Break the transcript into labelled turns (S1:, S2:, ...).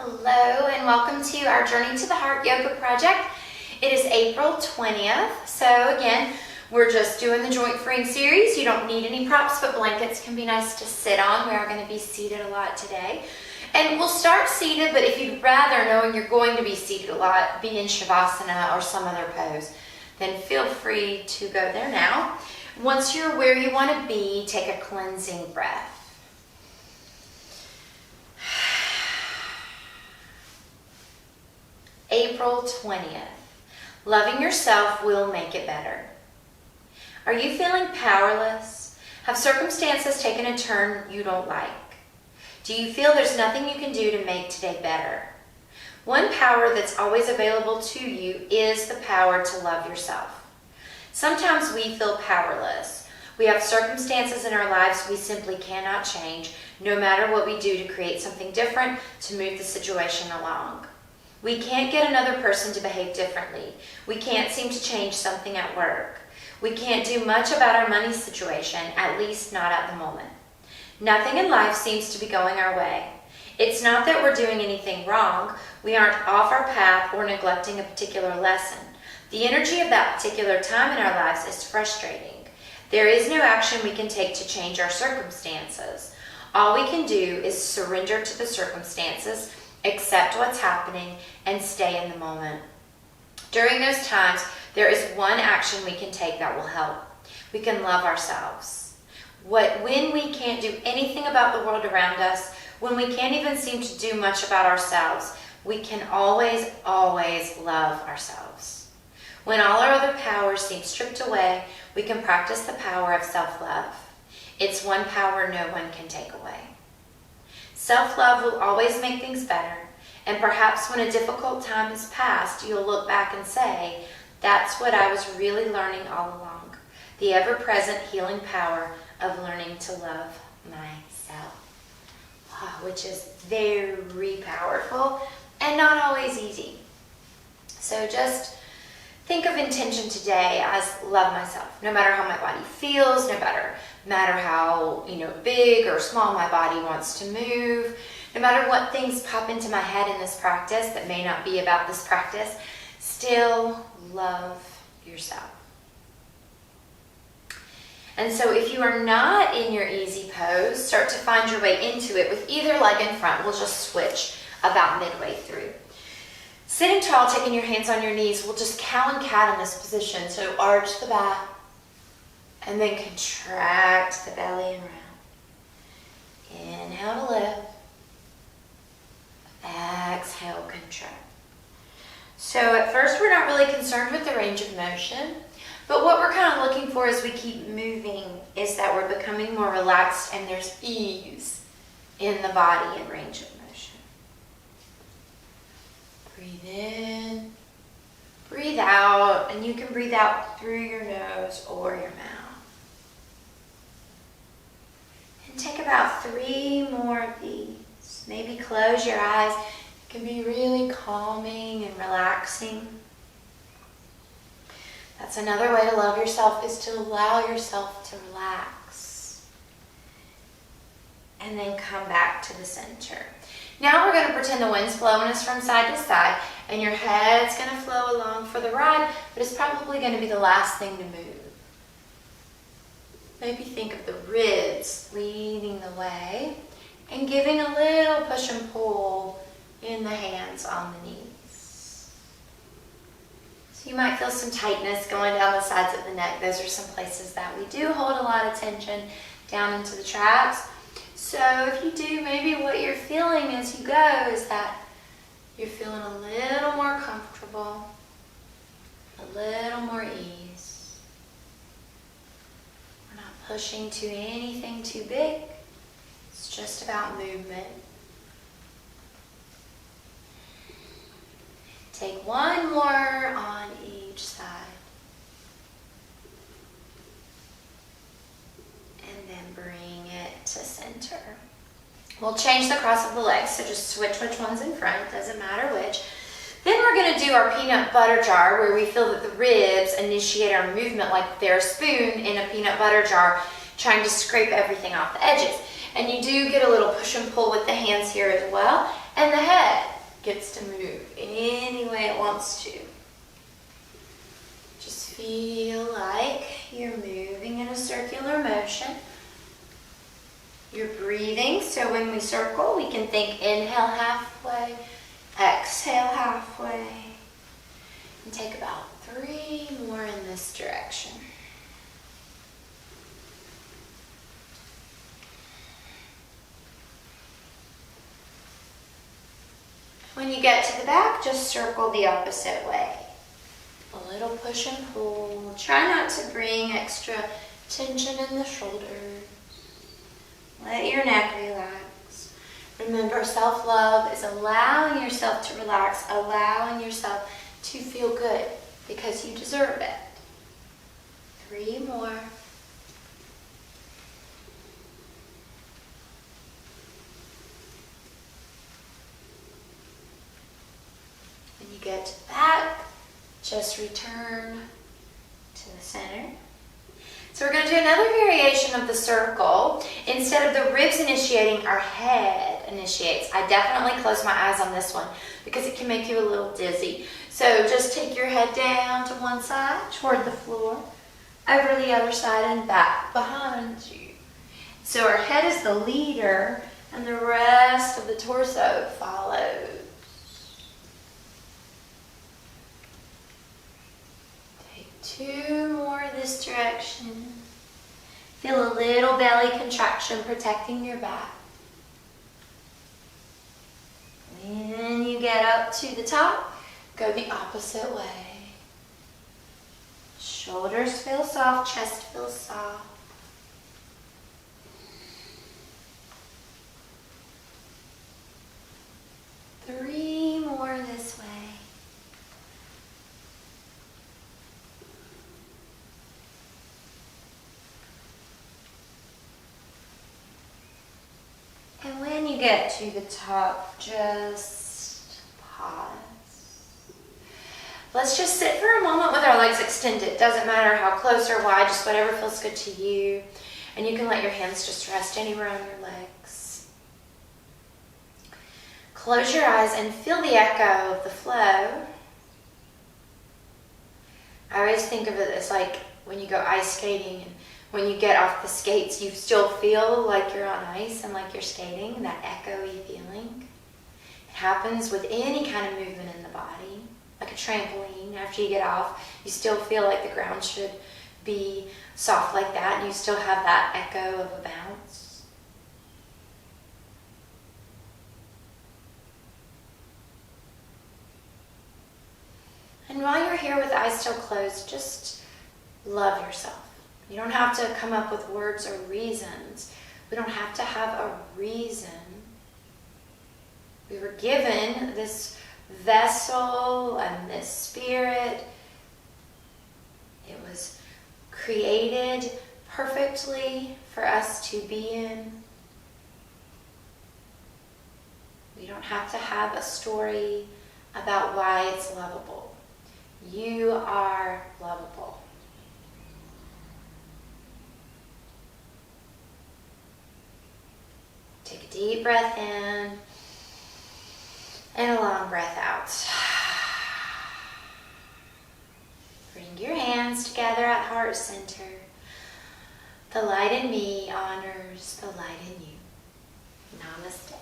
S1: Hello and welcome to our Journey to the Heart Yoga Project. It is April 20th. So again, we're just doing the joint freeing series. You don't need any props, but blankets can be nice to sit on. We are going to be seated a lot today. And we'll start seated, but if you'd rather, knowing you're going to be seated a lot, be in Shavasana or some other pose, then feel free to go there now. Once you're where you want to be, take a cleansing breath. April 20th. Loving yourself will make it better. Are you feeling powerless? Have circumstances taken a turn you don't like? Do you feel there's nothing you can do to make today better? One power that's always available to you is the power to love yourself. Sometimes we feel powerless. We have circumstances in our lives we simply cannot change, no matter what we do to create something different to move the situation along. We can't get another person to behave differently. We can't seem to change something at work. We can't do much about our money situation, at least not at the moment. Nothing in life seems to be going our way. It's not that we're doing anything wrong. We aren't off our path or neglecting a particular lesson. The energy of that particular time in our lives is frustrating. There is no action we can take to change our circumstances. All we can do is surrender to the circumstances, accept what's happening, and stay in the moment. During those times, there is one action we can take that will help. We can love ourselves. When we can't do anything about the world around us, when we can't even seem to do much about ourselves, we can always, always love ourselves. When all our other powers seem stripped away, we can practice the power of self-love. It's one power no one can take away. Self-love will always make things better, and perhaps when a difficult time has passed, you'll look back and say, that's what I was really learning all along, the ever-present healing power of learning to love myself, which is very powerful and not always easy. So just think of intention today as love myself, no matter how my body feels, no matter how big or small my body wants to move, no matter what things pop into my head in this practice that may not be about this practice, still love yourself. And so if you are not in your easy pose, start to find your way into it with either leg in front. We'll just switch about midway through. Sitting tall, taking your hands on your knees, we'll just cow and cat in this position. So arch the back and then contract the belly and round. Inhale to lift. Exhale, contract. So at first we're not really concerned with the range of motion, but what we're kind of looking for as we keep moving is that we're becoming more relaxed and there's ease in the body and range of motion. Breathe in, breathe out, and you can breathe out through your nose or your mouth. And take about 3 more of these. Maybe close your eyes. It can be really calming and relaxing. That's another way to love yourself, is to allow yourself to relax. And then come back to the center. Now we're going to pretend the wind's blowing us from side to side, and your head's going to flow along for the ride, but it's probably going to be the last thing to move. Maybe think of the ribs leading the way and giving a little push and pull in the hands on the knees. So you might feel some tightness going down the sides of the neck. Those are some places that we do hold a lot of tension down into the traps. So if you do, maybe what you're feeling as you go is that you're feeling a little more comfortable, a little more ease. We're not pushing to anything too big. It's just about movement. Take one more on each side. And then bring it to center. We'll change the cross of the legs, so just switch which one's in front, doesn't matter which. Then we're going to do our peanut butter jar, where we feel that the ribs initiate our movement like they're a spoon in a peanut butter jar, trying to scrape everything off the edges. And you do get a little push and pull with the hands here as well, and the head. gets to move any way it wants to. Just feel like you're moving in a circular motion. You're breathing, so when we circle, we can think inhale halfway, exhale halfway, and take about 3 more in this direction. When you get to the back, just circle the opposite way. A little push and pull. Try not to bring extra tension in the shoulders. Let your neck relax. Remember, self-love is allowing yourself to relax, allowing yourself to feel good because you deserve it. 3 more. When you get to the back, just return to the center. So we're going to do another variation of the circle. Instead of the ribs initiating, our head initiates. I definitely close my eyes on this one because it can make you a little dizzy. So just take your head down to one side, toward the floor, over the other side and back behind you. So our head is the leader and the rest of the torso follows. Take 2 more this direction. Feel a little belly contraction protecting your back. When you get up to the top, go the opposite way. Shoulders feel soft, chest feels soft. Three more this way. And when you get to the top, just pause. Let's just sit for a moment with our legs extended. Doesn't matter how close or wide, just whatever feels good to you. And you can let your hands just rest anywhere on your legs. Close your eyes and feel the echo of the flow. I always think of it as like when you go ice skating and when you get off the skates, you still feel like you're on ice and like you're skating, that echoey feeling. It happens with any kind of movement in the body, like a trampoline. After you get off, you still feel like the ground should be soft like that, and you still have that echo of a bounce. And while you're here with eyes still closed, just love yourself. You don't have to come up with words or reasons. We don't have to have a reason. We were given this vessel and this spirit. It was created perfectly for us to be in. We don't have to have a story about why it's lovable. You are lovable. Take a deep breath in and a long breath out. Bring your hands together at heart center. The light in me honors the light in you. Namaste.